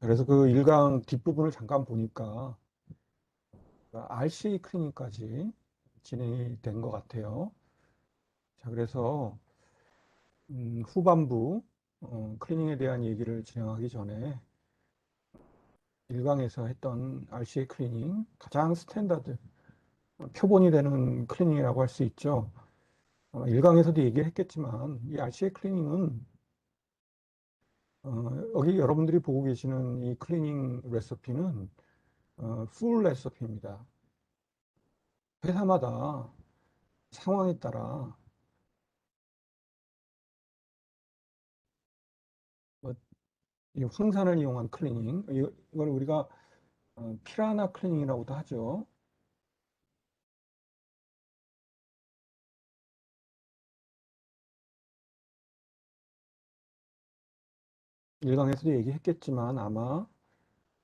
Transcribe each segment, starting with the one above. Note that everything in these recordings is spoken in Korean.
그래서 그 일강 뒷부분을 잠깐 보니까 RCA 클리닝까지 진행이 된 것 같아요. 자, 그래서 후반부 클리닝에 대한 얘기를 진행하기 전에 일강에서 했던 RCA 클리닝 가장 스탠다드 표본이 되는 클리닝이라고 할 수 있죠. 일강에서도 얘기를 했겠지만 이 RCA 클리닝은 여기 여러분들이 보고 계시는 이 클리닝 레시피는 풀 레시피입니다. 회사마다 상황에 따라 뭐 이 황산을 이용한 클리닝, 이걸 우리가 피라나 클리닝이라고도 하죠. 일강에서도 얘기했겠지만 아마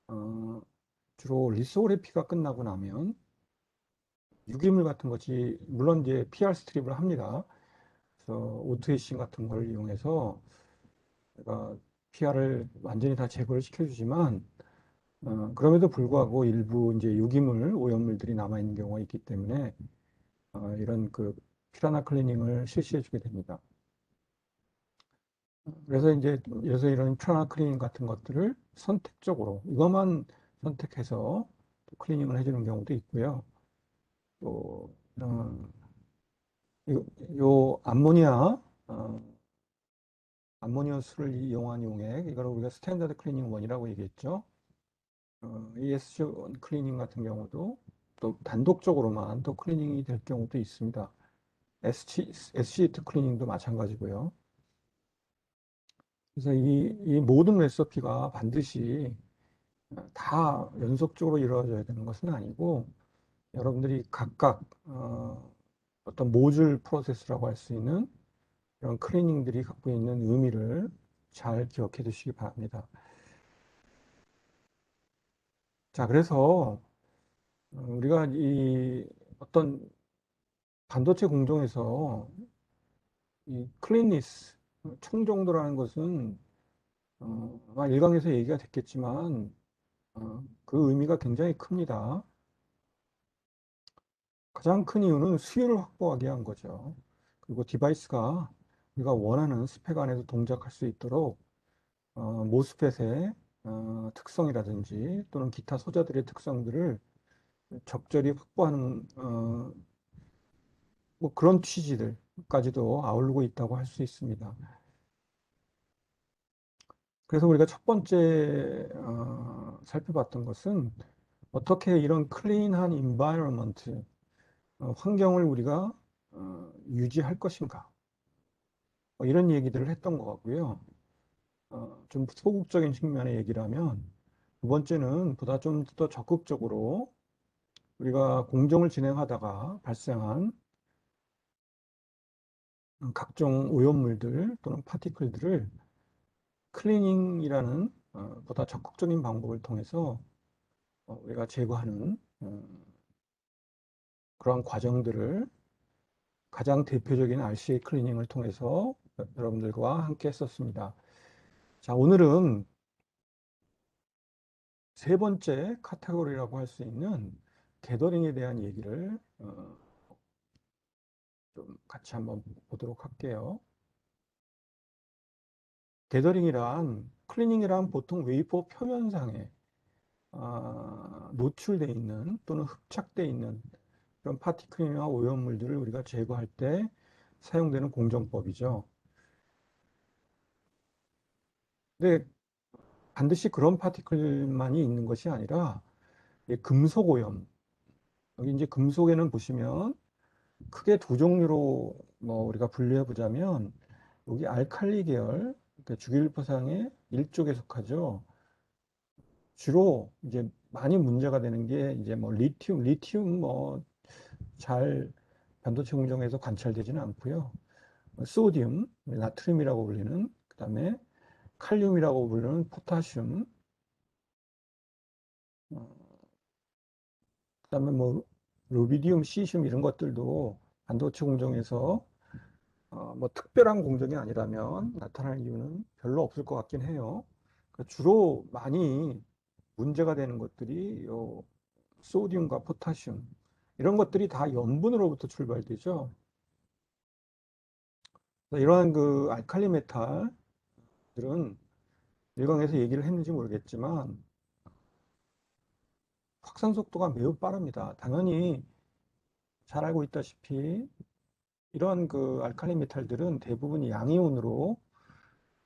어, 주로 리소레피가 끝나고 나면 유기물 같은 것이 물론 이제 PR 스트립을 합니다. 그래서 오토에이싱 같은 걸 이용해서 내가 PR을 완전히 다 제거를 시켜주지만 그럼에도 불구하고 일부 이제 유기물, 오염물들이 남아있는 경우가 있기 때문에 이런 그 피라나 클리닝을 실시해주게 됩니다. 그래서 이런 피라나 클리닝 같은 것들을 선택적으로 이것만 선택해서 클리닝을 해주는 경우도 있고요. 또 요, 요 암모니아 수를 이용한 용액, 이걸 우리가 스탠다드 클리닝 원이라고 얘기했죠. ESG 클리닝 같은 경우도 또 단독적으로만 또 클리닝이 될 경우도 있습니다. SC2 클리닝도 마찬가지고요. 그래서 이 모든 레시피가 반드시 다 연속적으로 이루어져야 되는 것은 아니고 여러분들이 각각 어떤 모듈 프로세스라고 할 수 있는 이런 클리닝들이 갖고 있는 의미를 잘 기억해 두시기 바랍니다. 자, 그래서 우리가 이 어떤 반도체 공정에서 이 클린니스, 청정도라는 것은 아마 일강에서 얘기가 됐겠지만 그 의미가 굉장히 큽니다. 가장 큰 이유는 수율을 확보하게 한 거죠. 그리고 디바이스가 우리가 원하는 스펙 안에서 동작할 수 있도록 모스펫의 특성이라든지 또는 기타 소자들의 특성들을 적절히 확보하는 뭐 그런 취지들까지도 아우르고 있다고 할 수 있습니다. 그래서 우리가 첫 번째 살펴봤던 것은 어떻게 이런 클린한 인바이러먼트 환경을 우리가 유지할 것인가 뭐 이런 얘기들을 했던 것 같고요. 좀 소극적인 측면의 얘기를 하면 두 번째는 보다 좀 더 적극적으로 우리가 공정을 진행하다가 발생한 각종 오염물들 또는 파티클들을 클리닝이라는 보다 적극적인 방법을 통해서 우리가 제거하는 그러한 과정들을 가장 대표적인 RCA 클리닝을 통해서 여러분들과 함께 했었습니다. 자, 오늘은 세 번째 카테고리라고 할 수 있는 게더링에 대한 얘기를 좀 같이 한번 보도록 할게요. 게더링이란 클리닝이란 보통 웨이퍼 표면상에 노출되어 있는 또는 흡착되어 있는 그런 파티클이나 오염물들을 우리가 제거할 때 사용되는 공정법이죠. 근데 반드시 그런 파티클만이 있는 것이 아니라 금속 오염. 여기 이제 금속에는 보시면 크게 두 종류로 뭐 우리가 분류해 보자면 여기 알칼리 계열, 그러니까 주기율포상의 일족에 속하죠. 주로 이제 많이 문제가 되는 게 이제 뭐 리튬 뭐 잘 반도체 공정에서 관찰되지는 않고요. 소디움, 나트륨이라고 불리는, 그다음에 칼륨이라고 부르는 포타슘, 그다음에 뭐 루비디움, 시슘 이런 것들도 반도체 공정에서 뭐 특별한 공정이 아니라면 나타날 이유는 별로 없을 것 같긴 해요. 주로 많이 문제가 되는 것들이 소디움과 포타슘 이런 것들이 다 염분으로부터 출발되죠. 이러한 그 알칼리 메탈들은 일강에서 얘기를 했는지 모르겠지만 확산 속도가 매우 빠릅니다. 당연히 잘 알고 있다시피 이런 그 알칼리 메탈들은 대부분 양이온으로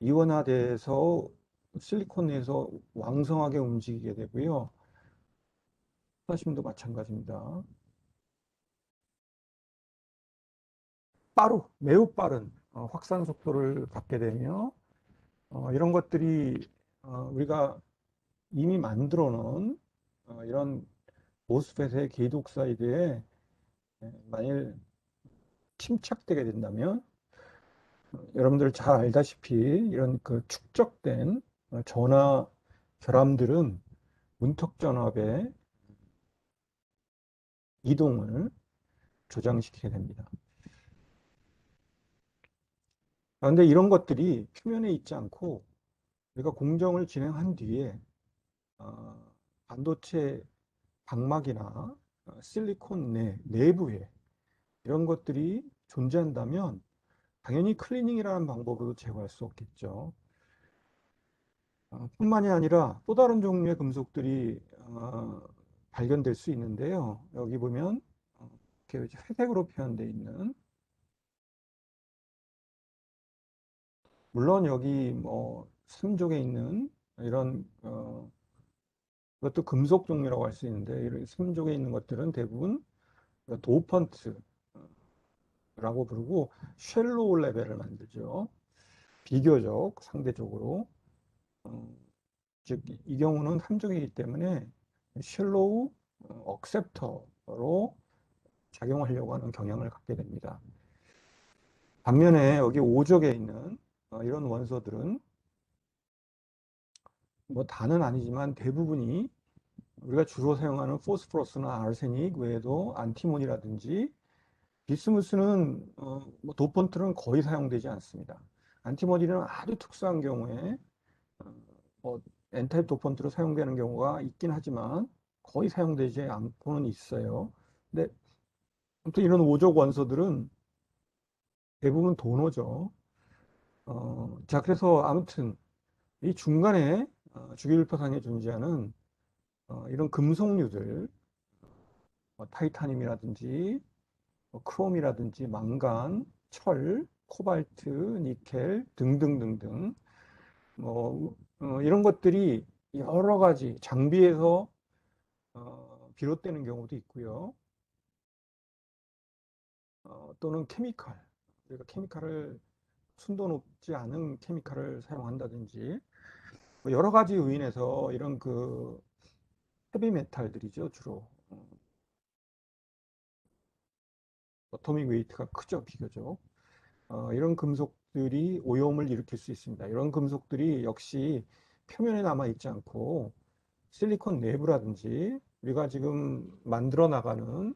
이원화돼서 실리콘 내에서 왕성하게 움직이게 되고요. 포타슘도 마찬가지입니다. 매우 빠른 확산 속도를 갖게 되며 이런 것들이 우리가 이미 만들어 놓은 이런 모스펫의 게이트 옥사이드에 만일 침착되게 된다면 여러분들 잘 알다시피 이런 그 축적된 전하 결함들은 문턱 전압의 이동을 조장시키게 됩니다. 그런데 이런 것들이 표면에 있지 않고 우리가 공정을 진행한 뒤에 반도체 방막이나 실리콘 내부에 이런 것들이 존재한다면 당연히 클리닝이라는 방법으로 제거할 수 없겠죠. 뿐만이 아니라 또 다른 종류의 금속들이 발견될 수 있는데요. 여기 보면 이렇게 회색으로 표현되어 있는, 물론 여기 뭐 삼족에 있는 이런 이것도 금속 종류라고 할 수 있는데 이런 삼족에 있는 것들은 대부분 도펀트라고 부르고 쉘로우 레벨을 만들죠. 비교적 상대적으로 즉 이 경우는 삼족이기 때문에 쉘로우 억셉터로 작용하려고 하는 경향을 갖게 됩니다. 반면에 여기 오족에 있는 이런 원소들은 뭐 다는 아니지만 대부분이 우리가 주로 사용하는 포스포러스나 아르세닉 외에도 안티몬이라든지 비스무스는 뭐 도펀트는 거의 사용되지 않습니다. 안티모니는 아주 특수한 경우에 뭐 N타입 도펀트로 사용되는 경우가 있긴 하지만 거의 사용되지 않고는 있어요. 근데 아무튼 이런 오족 원소들은 대부분 도노죠. 자, 그래서 아무튼 이 중간에 주기율표상에 존재하는 이런 금속류들, 타이타늄이라든지 크롬이라든지 망간, 철, 코발트, 니켈 등등등등 이런 것들이 여러 가지 장비에서 비롯되는 경우도 있고요. 또는 케미칼, 우리가 케미칼을 순도 높지 않은 케미칼을 사용한다든지 뭐 여러 가지 요인에서 이런 그 헤비메탈들이죠, 주로 어토믹 웨이트가 크죠, 비교적. 이런 금속들이 오염을 일으킬 수 있습니다. 이런 금속들이 역시 표면에 남아 있지 않고 실리콘 내부라든지 우리가 지금 만들어 나가는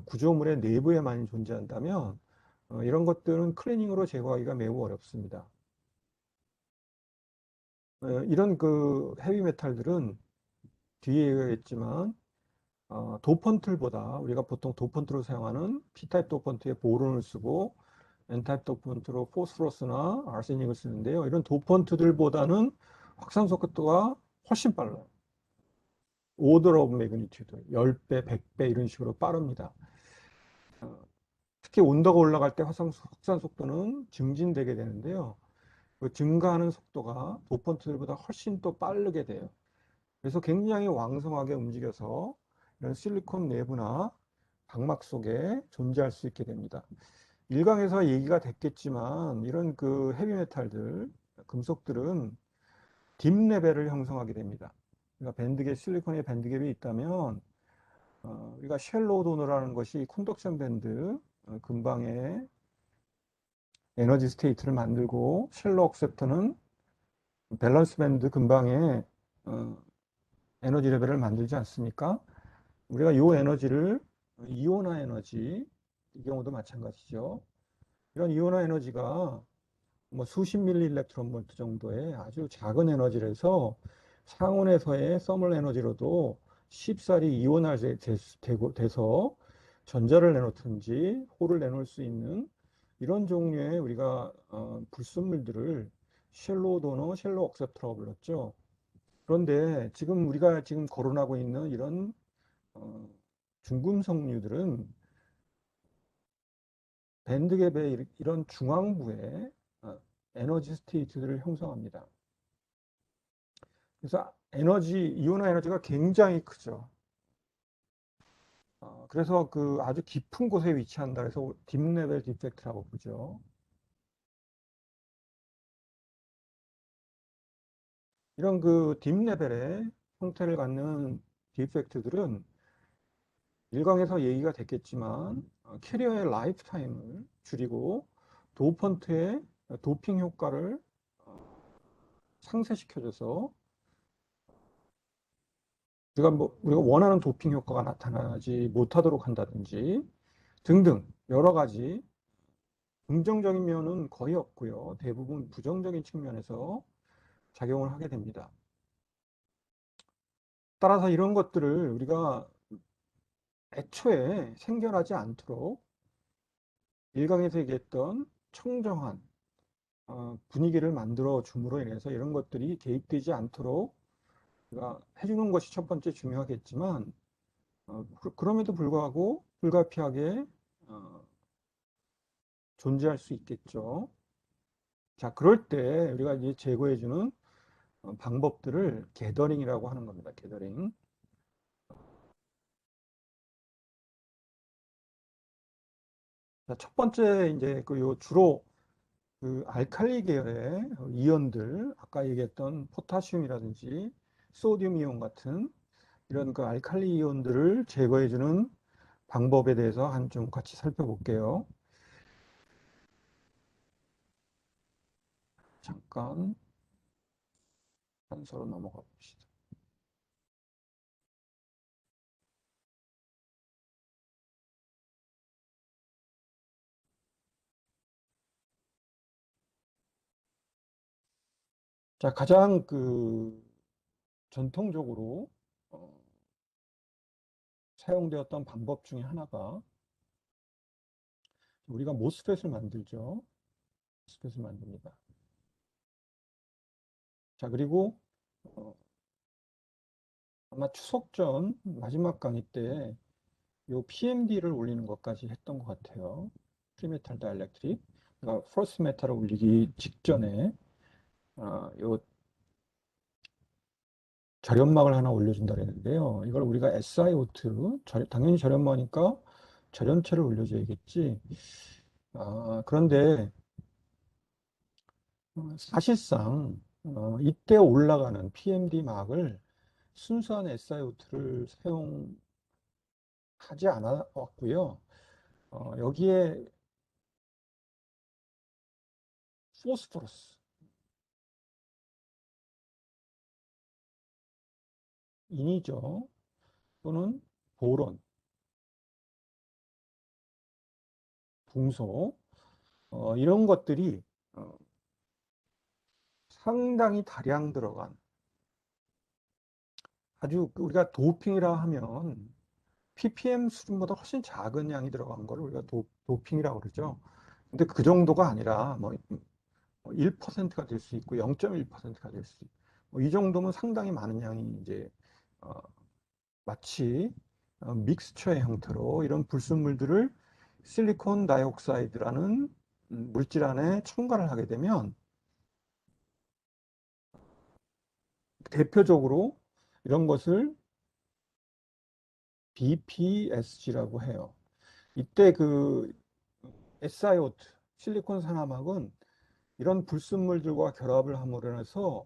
구조물의 내부에 많이 존재한다면 이런 것들은 클리닝으로 제거하기가 매우 어렵습니다. 이런 그 헤비메탈들은 뒤에 얘기했지만 도펀트보다 우리가 보통 도펀트로 사용하는 P타입 도펀트에 보론을 쓰고 N타입 도펀트로 포스포러스나 아르세닉을 쓰는데요. 이런 도펀트들보다는 확산 속도가 훨씬 빨라요. 오더 오브 매그니튜드 10배, 100배 이런 식으로 빠릅니다. 특히 온도가 올라갈 때 확산 속도는 증진되게 되는데요. 그 증가하는 속도가 도펀트들보다 훨씬 또 빠르게 돼요. 그래서 굉장히 왕성하게 움직여서 이런 실리콘 내부나 각막 속에 존재할 수 있게 됩니다. 일강에서 얘기가 됐겠지만 이런 그 헤비메탈들, 금속들은 딥 레벨을 형성하게 됩니다. 그러니까 밴드갭, 실리콘의 밴드갭이 있다면 우리가 쉘로우 도너라는 것이 컨덕션 밴드 근방에 에너지 스테이트를 만들고 쉘로우 억셉터는 밸런스 밴드 근방에 에너지 레벨을 만들지 않습니까? 우리가 이 에너지를 이온화 에너지, 이 경우도 마찬가지죠. 이런 이온화 에너지가 뭐 수십 밀리 일렉트론 볼트 정도의 아주 작은 에너지라서 상온에서의 서멀 에너지로도 쉽사리 이온화 돼서 전자를 내놓든지 홀을 내놓을 수 있는 이런 종류의 우리가 불순물들을 쉘로우 도너, 쉘로우 억셉터라고 불렀죠. 그런데 지금 우리가 지금 거론하고 있는 이런 어, 중금속류들은 밴드갭의 이런 중앙부에 에너지 스테이트들을 형성합니다. 그래서 이온화 에너지가 굉장히 크죠. 그래서 그 아주 깊은 곳에 위치한다 해서 딥레벨 디펙트라고 보죠. 이런 그 딥레벨의 형태를 갖는 디펙트들은 일강에서 얘기가 됐겠지만 캐리어의 라이프 타임을 줄이고 도펀트의 도핑 효과를 상쇄시켜줘서 우리가 원하는 도핑 효과가 나타나지 못하도록 한다든지 등등 여러 가지 긍정적인 면은 거의 없고요. 대부분 부정적인 측면에서 작용을 하게 됩니다. 따라서 이런 것들을 우리가 애초에 생겨나지 않도록 일강에서 얘기했던 청정한 분위기를 만들어 줌으로 인해서 이런 것들이 개입되지 않도록 우리가 해주는 것이 첫 번째 중요하겠지만 그럼에도 불구하고 불가피하게 어, 존재할 수 있겠죠. 자, 그럴 때 우리가 이제 제거해주는 방법들을 게더링이라고 하는 겁니다. 게더링. 자, 첫 번째 이제 주로 그 알칼리 계열의 이온들, 아까 얘기했던 포타슘이라든지 소듐 이온 같은 이런 그 알칼리 이온들을 제거해주는 방법에 대해서 좀 같이 살펴볼게요. 잠깐 단서로 넘어가 봅시다. 자, 가장 그 전통적으로 어, 사용되었던 방법 중에 하나가 우리가 모스펫을 만들죠. 모스펫을 만듭니다. 자, 그리고 어, 아마 추석 전 마지막 강의 때 요 PMD를 올리는 것까지 했던 것 같아요. 프리메탈 다이엘렉트릭. 그러니까 퍼스트 메탈을 올리기 직전에 요 절연막을 하나 올려준다 그랬는데요. 이걸 우리가 SiO2, 당연히 절연막이니까 절연체를 올려줘야겠지. 그런데 사실상 이때 올라가는 PMD 막을 순수한 SiO2를 사용하지 않아 왔고요. 여기에 포스포러스, 인이죠. 또는 보론, 붕소, 이런 것들이 어, 상당히 다량 들어간 아주 우리가 도핑이라 하면 ppm 수준보다 훨씬 작은 양이 들어간 걸 우리가 도핑이라고 그러죠. 근데 그 정도가 아니라 뭐 1%가 될 수 있고 0.1%가 될 수 있고 이 정도면 상당히 많은 양이 이제 어, 마치 믹스처의 형태로 이런 불순물들을 실리콘 다이옥사이드라는 물질 안에 첨가를 하게 되면 대표적으로 이런 것을 BPSG라고 해요. 이때 그 SiO2, 실리콘 산화막은 이런 불순물들과 결합을 함으로 해서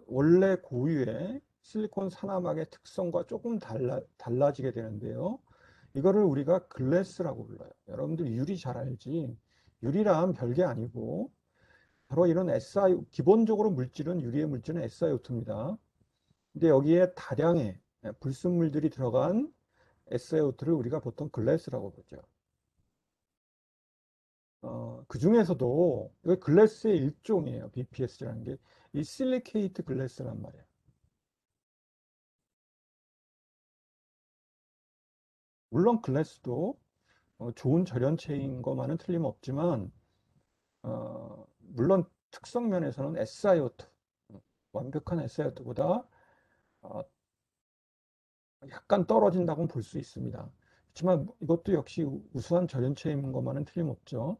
원래 고유의 실리콘 산화막의 특성과 조금 달라지게 되는데요. 이거를 우리가 글래스라고 불러요. 여러분들 유리 잘 알지? 유리란 별게 아니고 바로 이런 기본적으로 물질은 유리의 물질은 SiO2입니다. 근데 여기에 다량의 불순물들이 들어간 SiO2를 우리가 보통 글래스라고 보죠. 그 중에서도 이거 글래스의 일종이에요. BPS라는 게 이 실리케이트 글래스란 말이에요. 물론 글래스도 좋은 절연체인 것만은 틀림없지만 물론 특성 면에서는 SiO2 완벽한 SiO2보다 약간 떨어진다고 볼 수 있습니다. 그렇지만 이것도 역시 우수한 절연체인 것만은 틀림없죠.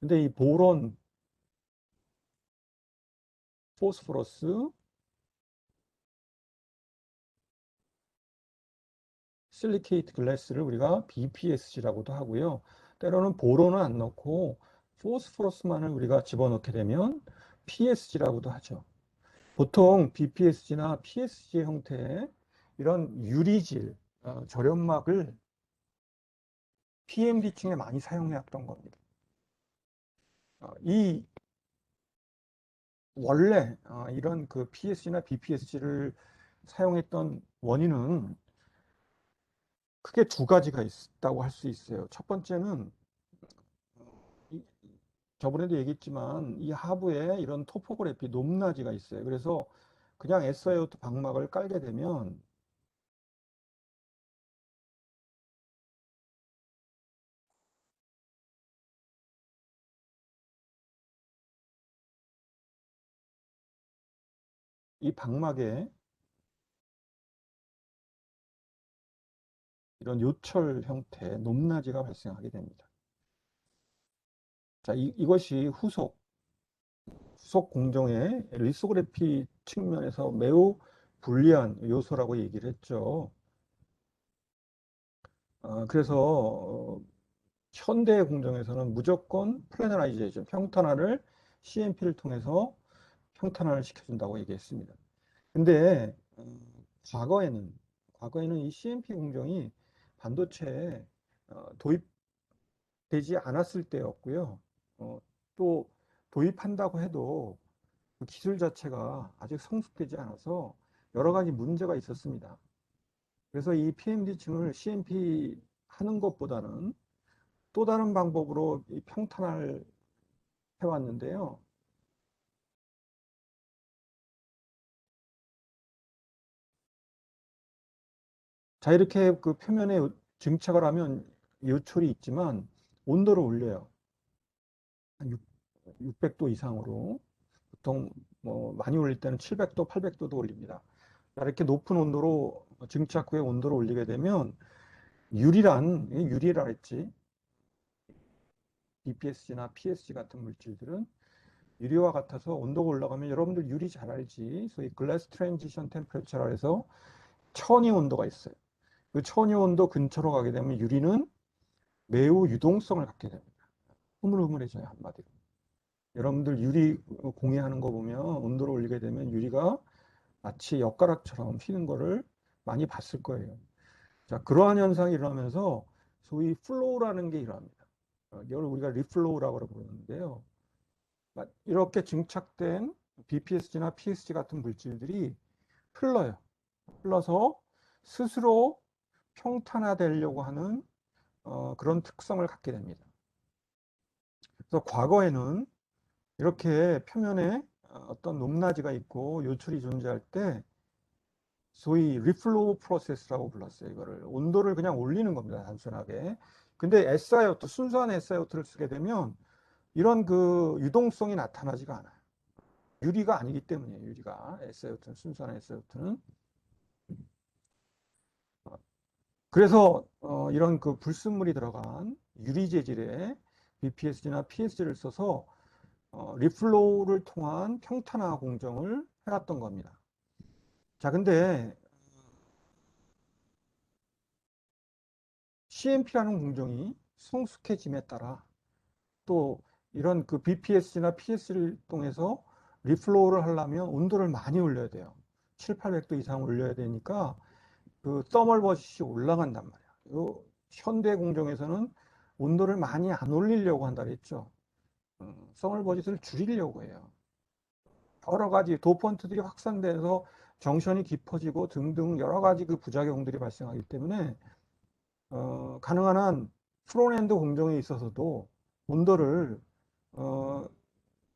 근데 이 보론, 포스포러스, 실리케이트 글래스를 우리가 BPSG라고도 하고요. 때로는 보론은 안 넣고 포스포러스만을 우리가 집어넣게 되면 PSG라고도 하죠. 보통 BPSG나 PSG 형태의 이런 유리질, 절연막을 PMD층에 많이 사용해왔던 겁니다. 이 원래 이런 그 PSG나 BPSG를 사용했던 원인은 크게 두 가지가 있다고 할 수 있어요. 첫 번째는 이- 저번에도 얘기했지만 이 하부에 이런 토포그래피 높낮이가 있어요. 그래서 그냥 SiO2 방막을 깔게 되면 이 방막에 이런 요철 형태의 높낮이가 발생하게 됩니다. 자, 이것이 후속 공정의 리소그래피 측면에서 매우 불리한 요소라고 얘기를 했죠. 그래서 현대 공정에서는 무조건 플래너라이제이션, 평탄화를 CMP를 통해서 평탄화를 시켜준다고 얘기했습니다. 근데 과거에는 이 CMP 공정이 반도체에 도입되지 않았을 때였고요. 또 도입한다고 해도 그 기술 자체가 아직 성숙되지 않아서 여러 가지 문제가 있었습니다. 그래서 이 PMD층을 CMP 하는 것보다는 또 다른 방법으로 평탄화를 해왔는데요. 자, 이렇게 그 표면에 증착을 하면 요철이 있지만 온도를 올려요. 한 600도 이상으로. 보통 뭐 많이 올릴 때는 700도, 800도도 올립니다. 자, 이렇게 높은 온도로 증착 후에 온도를 올리게 되면 유리라 했지. BPSG나 PSG 같은 물질들은 유리와 같아서 온도가 올라가면 여러분들 유리 잘 알지. 소위 글래스 트랜지션 템퍼레처라 해서 천이 온도가 있어요. 그 천이 온도 근처로 가게 되면 유리는 매우 유동성을 갖게 됩니다. 흐물흐물해져요, 한마디로. 여러분들 유리 공예하는 거 보면 온도를 올리게 되면 유리가 마치 엿가락처럼 휘는 거를 많이 봤을 거예요. 자, 그러한 현상이 일어나면서 소위 플로우라는 게 일어납니다. 이걸 우리가 리플로우라고 부르는데요. 이렇게 증착된 BPSG나 PSG 같은 물질들이 흘러요. 흘러서 스스로 평탄화되려고 하는 그런 특성을 갖게 됩니다. 그래서 과거에는 이렇게 표면에 어떤 높낮이가 있고 요철이 존재할 때 소위 리플로우 프로세스라고 불렀어요. 이거를 온도를 그냥 올리는 겁니다. 단순하게. 근데 SiO2 순수한 SiO2를 쓰게 되면 이런 그 유동성이 나타나지가 않아요. 유리가 아니기 때문이에요. 유리가 SiO2는 순수한 SiO2는 그래서 이런 그 불순물이 들어간 유리 재질의 BPSG나 PSG를 써서 리플로우를 통한 평탄화 공정을 해왔던 겁니다. 자, 근데 CMP라는 공정이 성숙해짐에 따라 또 이런 그 BPS나 PS를 통해서 리플로우를 하려면 온도를 많이 올려야 돼요. 7, 800도 이상 올려야 되니까 그 서멀 버짓이 올라간단 말이야. 요 현대 공정에서는 온도를 많이 안 올리려고 한다 그랬죠. 서멀 버짓을 줄이려고 해요. 여러 가지 도펀트들이 확산돼서 정션이 깊어지고 등등 여러 가지 그 부작용들이 발생하기 때문에 가능한 한 프론엔드 공정에 있어서도 온도를 어,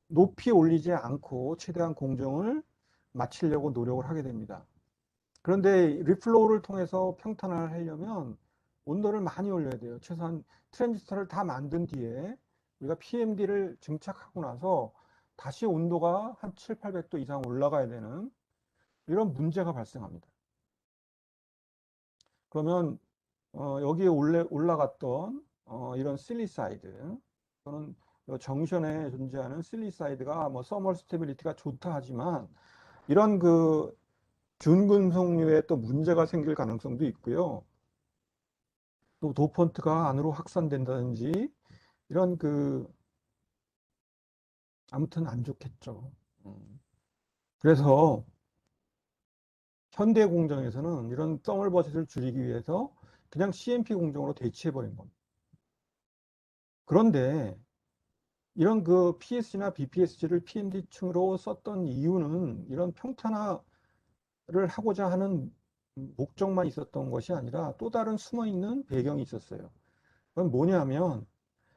높이 올리지 않고 최대한 공정을 맞추려고 노력을 하게 됩니다. 그런데 리플로우를 통해서 평탄화를 하려면 온도를 많이 올려야 돼요. 최소한 트랜지스터를 다 만든 뒤에 우리가 PMD를 증착하고 나서 다시 온도가 한 7, 800도 이상 올라가야 되는 이런 문제가 발생합니다. 그러면 여기에 올라갔던 이런 실리사이드 또는 정션에 존재하는 실리사이드가 뭐 서멀 스테빌리티가 좋다 하지만 이런 그 준금속류에 또 문제가 생길 가능성도 있고요. 또 도펀트가 안으로 확산된다든지 이런 그 아무튼 안 좋겠죠. 그래서 현대 공정에서는 이런 서멀 버짓을 줄이기 위해서 그냥 CMP 공정으로 대체해 버린 겁니다. 그런데 이런 그 PSG나 BPSG를 PMD층으로 썼던 이유는 이런 평탄화를 하고자 하는 목적만 있었던 것이 아니라 또 다른 숨어 있는 배경이 있었어요. 그건 뭐냐면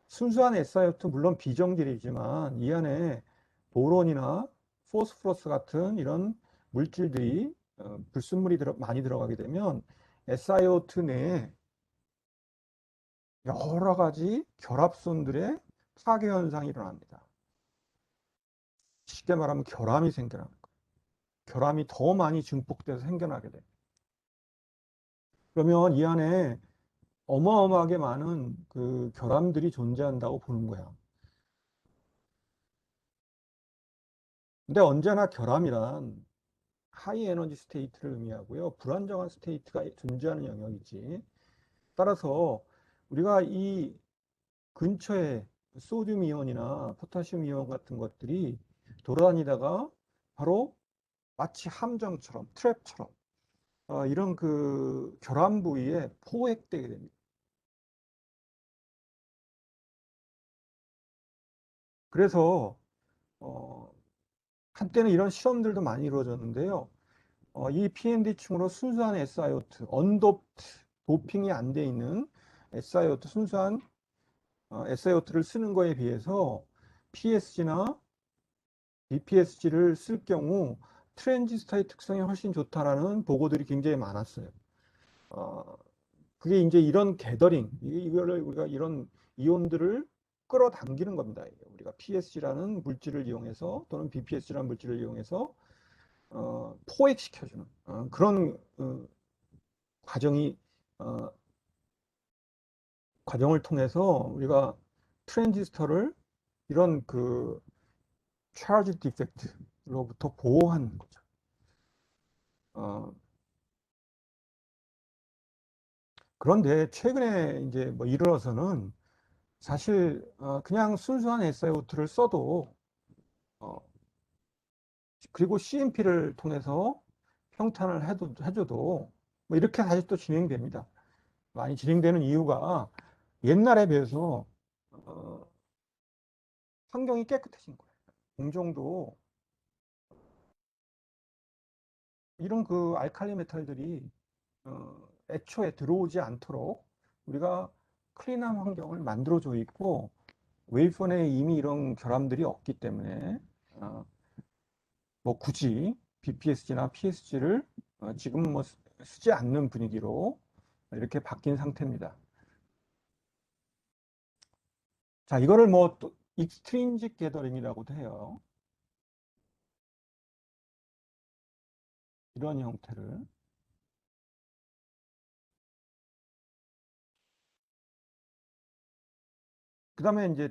순수한 SiO2 물론 비정제이지만 이 안에 보론이나 포스포러스 같은 이런 물질들이 불순물이 많이 들어가게 되면 SiO2 내에 여러 가지 결합선들의 파괴 현상이 일어납니다. 쉽게 말하면 결함이 생겨나는 거예요. 결함이 더 많이 증폭돼서 생겨나게 돼요. 그러면 이 안에 어마어마하게 많은 그 결함들이 존재한다고 보는 거야. 근데 언제나 결함이란 하이 에너지 스테이트를 의미하고요. 불안정한 스테이트가 존재하는 영역이지. 따라서 우리가 이 근처에 소듐 이온이나 포타슘 이온 같은 것들이 돌아다니다가 바로 마치 함정처럼 트랩처럼 이런 그 결함 부위에 포획되게 됩니다. 그래서 어, 한때는 이런 실험들도 많이 이루어졌는데요. 이 PMD층으로 순수한 SiO2, 언도프트, 도핑이 안 돼 있는 SiO2, 순수한 SiO2를 쓰는 거에 비해서 PSG나 BPSG를 쓸 경우 트랜지스터의 특성이 훨씬 좋다라는 보고들이 굉장히 많았어요. 어, 그게 이제 이런 게더링, 이거를 우리가 이런 이온들을 끌어당기는 겁니다. 우리가 PSG라는 물질을 이용해서 또는 BPSG라는 물질을 이용해서 포획시켜주는 그런 과정이 어, 과정을 통해서 우리가 트랜지스터를 이런 그 차지 디펙트로부터 보호하는 거죠. 어, 그런데 최근에 이제 뭐 이르러서는 사실 그냥 순수한 SiO2를 써도 어, 그리고 CMP를 통해서 평탄을 해줘도 뭐 이렇게 다시 또 진행됩니다. 많이 진행되는 이유가 옛날에 비해서 어, 환경이 깨끗해진 거예요. 공정도 이런 그 알칼리 메탈들이 애초에 들어오지 않도록 우리가 클린한 환경을 만들어줘 있고 웨이폰에 이미 이런 결함들이 없기 때문에 어, 뭐 굳이 BPSG나 PSG를 지금 뭐 쓰지 않는 분위기로 이렇게 바뀐 상태입니다. 자, 이거를 뭐 또 익스트린직 게더링이라고도 해요. 이런 형태를. 그 다음에 이제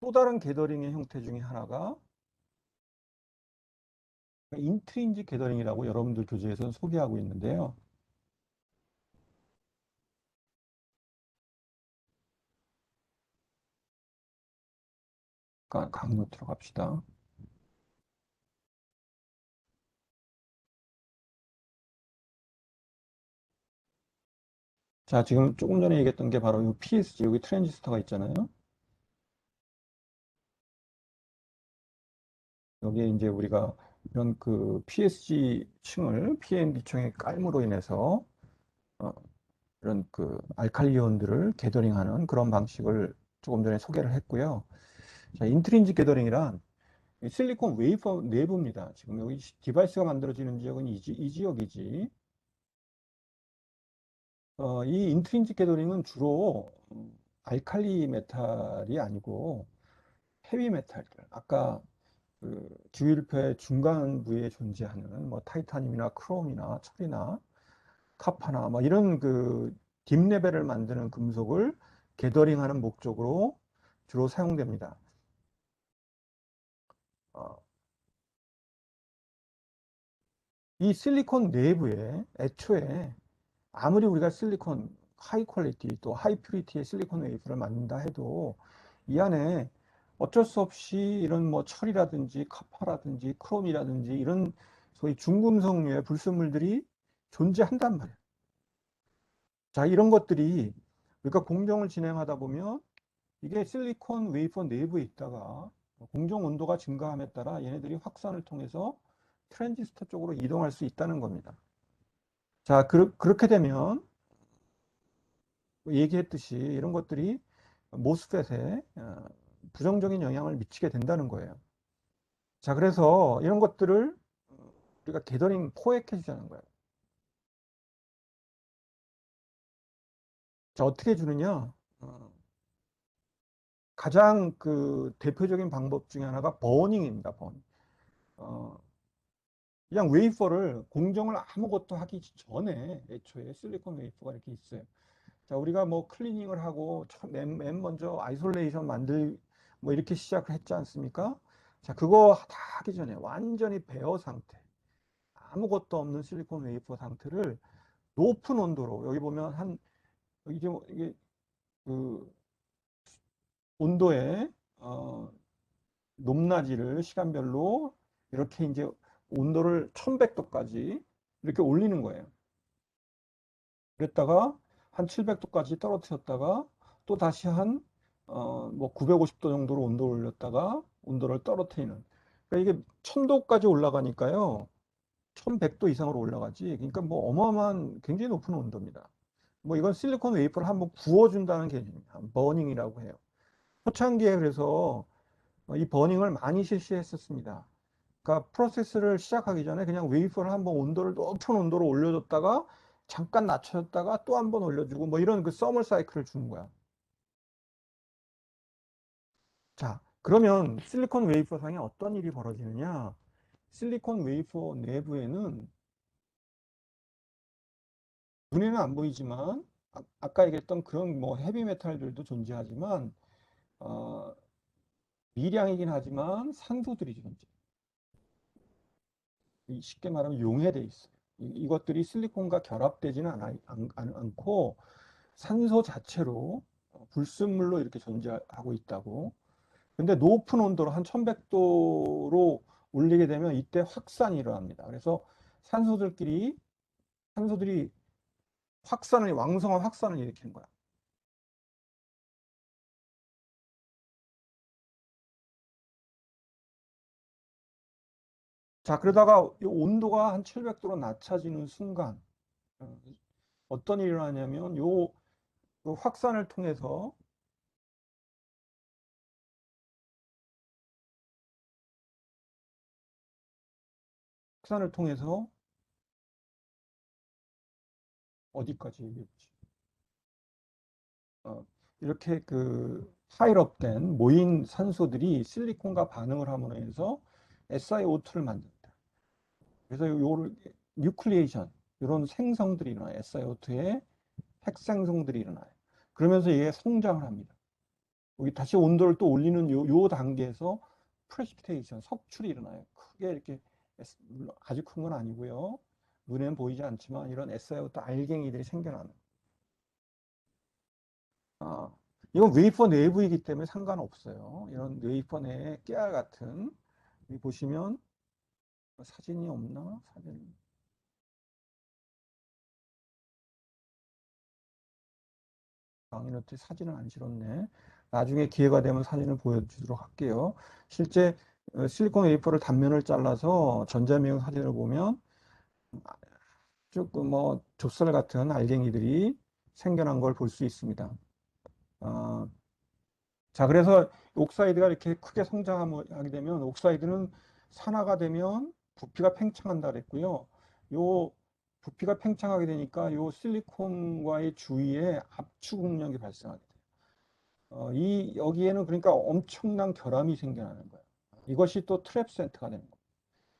또 다른 게더링의 형태 중에 하나가 인트린직 게더링이라고 여러분들 교재에서는 소개하고 있는데요. 강로 들어갑시다. 자, 지금 조금 전에 얘기했던 게 바로 이 PSG, 여기 트랜지스터가 있잖아요. 여기에 이제 우리가 이런 그 PSG 층을 PMD층에 깔므로 인해서 어, 이런 그 알칼리온들을 게더링하는 그런 방식을 조금 전에 소개를 했고요. 자, 인트린직 게더링이란 이 실리콘 웨이퍼 내부입니다. 지금 여기 디바이스가 만들어지는 지역은 이 지역이지. 이 인트린직 게더링은 주로 알칼리 메탈이 아니고 헤비 메탈들. 아까 그 주위일표의 중간 부위에 존재하는 뭐 타이타늄이나 크롬이나 철이나 카파나 뭐 이런 그 딥레벨을 만드는 금속을 게더링하는 목적으로 주로 사용됩니다. 어, 이 실리콘 내부에 애초에 아무리 우리가 실리콘 하이 퀄리티 또 하이 퓨리티의 실리콘 웨이퍼를 만든다 해도 이 안에 어쩔 수 없이 이런 뭐 철이라든지 카파라든지 크롬이라든지 이런 소위 중금속류의 불순물들이 존재한단 말이에요. 자, 이런 것들이 우리가 공정을 진행하다 보면 이게 실리콘 웨이퍼 내부에 있다가 공정 온도가 증가함에 따라 얘네들이 확산을 통해서 트랜지스터 쪽으로 이동할 수 있다는 겁니다. 자, 그렇게 되면 얘기했듯이 이런 것들이 모스펫에 부정적인 영향을 미치게 된다는 거예요. 자, 그래서 이런 것들을 우리가 게더링 포획해 주자는 거예요. 자, 어떻게 주느냐? 가장 그 대표적인 방법 중에 하나가 버닝입니다. 버닝. 어, 그냥 웨이퍼를 공정을 아무것도 하기 전에 애초에 실리콘 웨이퍼가 이렇게 있어요. 자, 우리가 뭐 클리닝을 하고 맨 먼저 아이솔레이션 뭐 이렇게 시작을 했지 않습니까? 자, 그거 다 하기 전에 완전히 베어 상태, 아무것도 없는 실리콘 웨이퍼 상태를 높은 온도로, 여기 보면 이게 그 온도의 높낮이를 시간별로 이렇게 이제 온도를 1100도까지 이렇게 올리는 거예요. 그랬다가 한 700도까지 떨어뜨렸다가 또 다시 뭐 950도 정도로 온도를 올렸다가 온도를 떨어뜨리는. 그러니까 이게 1000도까지 올라가니까요. 1100도 이상으로 올라가지. 그러니까 뭐 어마어마한 굉장히 높은 온도입니다. 뭐 이건 실리콘 웨이퍼를 한번 구워준다는 개념입니다. 버닝이라고 해요. 초창기에 그래서 이 버닝을 많이 실시했었습니다. 그러니까 프로세스를 시작하기 전에 그냥 웨이퍼를 한번 온도를 높은 온도로 올려줬다가 잠깐 낮춰줬다가 또 한번 올려주고 뭐 이런 그 서머 사이클을 주는 거야. 자, 그러면 실리콘 웨이퍼 상에 어떤 일이 벌어지느냐? 실리콘 웨이퍼 내부에는 눈에는 안 보이지만 까 얘기했던 그런 뭐 헤비 메탈들도 존재하지만 어, 미량이긴 하지만 산소들이 존재. 쉽게 말하면 용해돼 있어요. 이것들이 실리콘과 결합되지는 않고 산소 자체로 불순물로 이렇게 존재하고 있다고. 근데 높은 온도로 한 1100도로 올리게 되면 이때 확산이 일어납니다. 그래서 산소들끼리 산소들이 왕성한 확산을 일으키는 거야. 자, 그러다가 이 온도가 한 700도로 낮춰지는 순간 어, 어떤 일이 일어나냐면 그 확산을 통해서 어디까지 얘기했지? 어, 이렇게 그 파일업된 모인 산소들이 실리콘과 반응을 함으로 해서 SiO2를 만든다. 그래서 요를 뉴클리에이션 이런 생성들이 일어나요. SiO2의 핵생성들이 일어나요. 그러면서 이게 성장을 합니다. 여기 다시 온도를 또 올리는 요 단계에서 프레시피테이션 석출이 일어나요. 크게 이렇게 물론 아주 큰 건 아니고요. 눈에는 보이지 않지만 이런 SiO2 알갱이들이 생겨나는. 아, 이건 웨이퍼 내부이기 때문에 상관없어요. 이런 웨이퍼 내에 깨알 같은, 여기 보시면 사진이 없나? 강의노트 사진은 안 실었네. 나중에 기회가 되면 사진을 보여주도록 할게요. 실제 실리콘 웨이퍼를 단면을 잘라서 전자미용 사진을 보면 조금 뭐 좁쌀 같은 알갱이들이 생겨난 걸 볼 수 있습니다. 어, 자, 그래서 옥사이드가 이렇게 크게 성장하게 되면 옥사이드는 산화가 되면 부피가 팽창한다 그랬고요. 요 부피가 팽창하게 되니까 요 실리콘과의 주위에 압축 응력이 발생하게 돼요. 이 여기에는 그러니까 엄청난 결함이 생겨나는 거예요. 이것이 또 트랩 센터가 되는 거예요.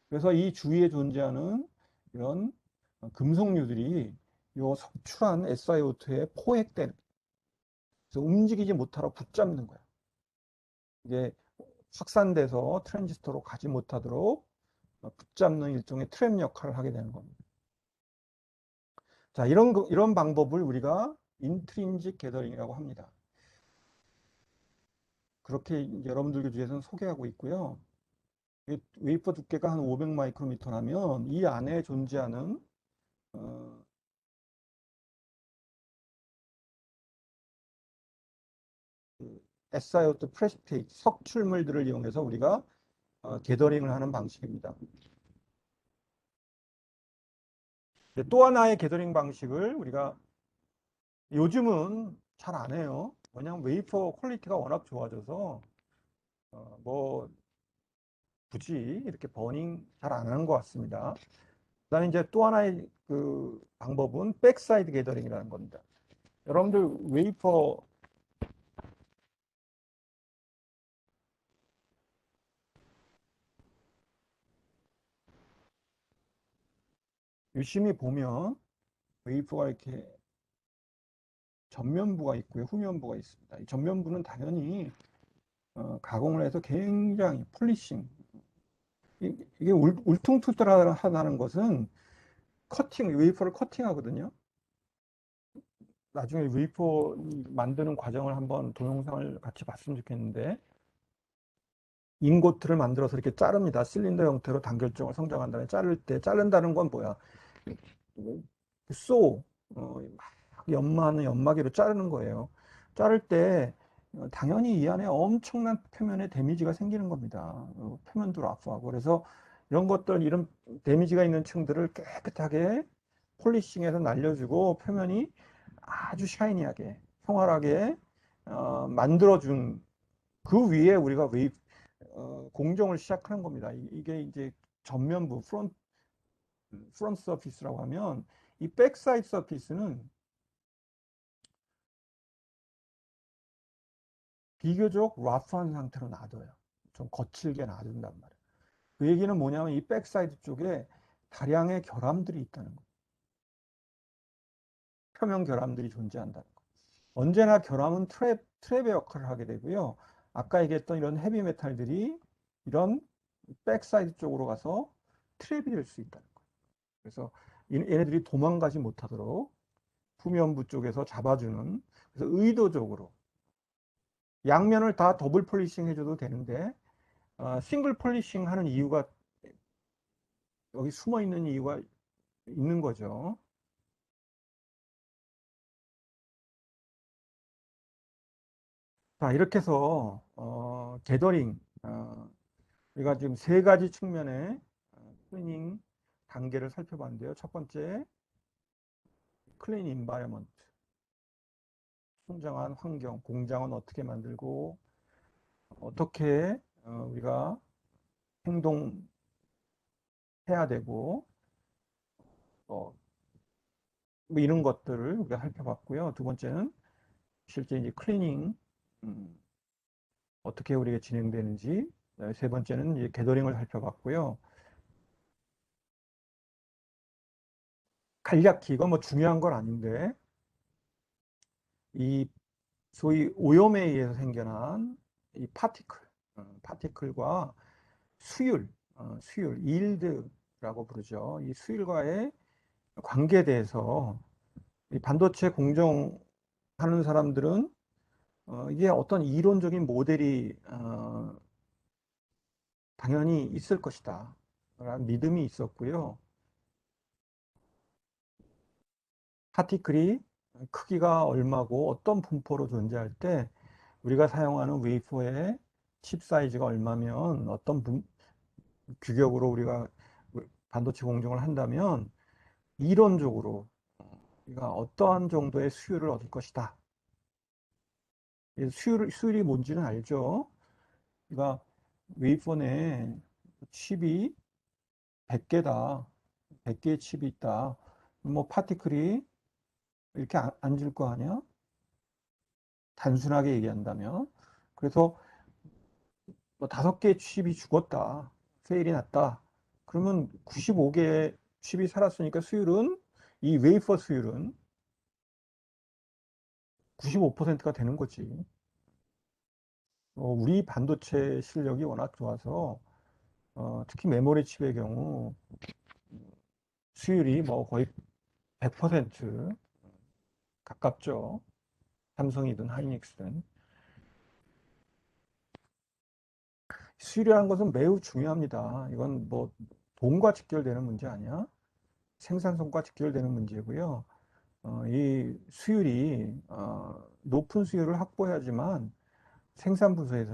그래서 이 주위에 존재하는 이런 금속류들이 요 석출한 SiO2에 포획되는, 그래서 움직이지 못하러 붙잡는 거예요. 이게 확산돼서 트랜지스터로 가지 못하도록 붙잡는 일종의 트랩 역할을 하게 되는 겁니다. 자, 이런 방법을 우리가 인트린직 게더링이라고 합니다. 그렇게 여러분들 교재에서는 소개하고 있고요. 웨이퍼 두께가 한 500 마이크로미터라면 이 안에 존재하는 어, SiO2 프레시피테이트 석출물들을 이용해서 우리가 게더링을 하는 방식입니다. 또 하나의 게더링 방식을 우리가 요즘은 잘 안 해요. 왜냐하면 웨이퍼 퀄리티가 워낙 좋아져서 뭐 굳이 이렇게 버닝 잘 안 하는 것 같습니다. 그다음에 이제 또 하나의 그 방법은 백사이드 게더링이라는 겁니다. 여러분들 웨이퍼 유심히 보면 웨이퍼가 이렇게 전면부가 있고요, 후면부가 있습니다. 이 전면부는 당연히 가공을 해서 굉장히 폴리싱, 이게 울퉁불퉁하다는 것은 웨이퍼를 커팅하거든요. 나중에 웨이퍼 만드는 과정을 한번 동영상을 같이 봤으면 좋겠는데, 인고트를 만들어서 이렇게 자릅니다. 실린더 형태로 단결적으로 성장한 다음에 자른다는 건 뭐야? 쏘, 막 연마하는 연마기로 자르는 거예요. 자를 때 당연히 이 안에 엄청난 표면에 데미지가 생기는 겁니다. 표면도 라프하고. 그래서 이런 데미지가 있는 층들을 깨끗하게 폴리싱해서 날려주고 표면이 아주 샤이니하게, 평활하게 만들어준 그 위에 우리가 공정을 시작하는 겁니다. 이게 이제 전면부, 프론트 서피스라고 하면 이 백사이드 서피스는 비교적 라프한 상태로 놔둬요. 좀 거칠게 놔둔단 말이에요. 그 얘기는 뭐냐면 이 백사이드 쪽에 다량의 결함들이 있다는 거예요. 표면 결함들이 존재한다는 거예요. 언제나 결함은 트랩의 역할을 하게 되고요. 아까 얘기했던 이런 헤비 메탈들이 이런 백사이드 쪽으로 가서 트랩이 될 수 있다는 거예요. 그래서 얘네들이 도망가지 못하도록 후면부 쪽에서 잡아주는, 그래서 의도적으로 양면을 다 더블 폴리싱 해줘도 되는데 싱글 폴리싱 하는 이유가, 여기 숨어 있는 이유가 있는 거죠. 자, 이렇게 해서 게더링, 우리가 지금 세 가지 측면의 클리닝 단계를 살펴봤는데요. 첫 번째, 클린 인바이러먼트, 청정한 환경, 공장은 어떻게 만들고 어떻게 우리가 행동해야 되고 뭐 이런 것들을 우리가 살펴봤고요. 두 번째는 실제 이제 클리닝 어떻게 우리가 진행되는지, 세 번째는 이제 게더링을 살펴봤고요. 간략히 이건 뭐 중요한 건 아닌데 이 소위 오염에 의해서 생겨난 이 파티클과 수율, 일드라고 부르죠. 이 수율과의 관계에 대해서 이 반도체 공정하는 사람들은 이게 어떤 이론적인 모델이 당연히 있을 것이다 라는 믿음이 있었고요. 파티클이 크기가 얼마고 어떤 분포로 존재할 때 우리가 사용하는 웨이퍼의 칩 사이즈가 얼마면 규격으로 우리가 반도체 공정을 한다면 이론적으로 우리가 어떠한 정도의 수율을 얻을 것이다. 수율이 뭔지는 알죠? 그러니까 웨이폰에 칩이 100개다. 100개의 칩이 있다. 뭐 파티클이 이렇게 앉을 거 아니야? 단순하게 얘기한다면. 그래서 뭐 5개의 칩이 죽었다. 페일이 났다. 그러면 95개의 칩이 살았으니까 이 웨이퍼 수율은 95%가 되는 거지. 우리 반도체 실력이 워낙 좋아서 특히 메모리 칩의 경우 수율이 뭐 거의 100% 가깝죠. 삼성이든 하이닉스든. 수율이라는 것은 매우 중요합니다. 이건 뭐 돈과 직결되는 문제 아니야? 생산성과 직결되는 문제고요. 이 수율이 높은 수율을 확보해야지만 생산부서의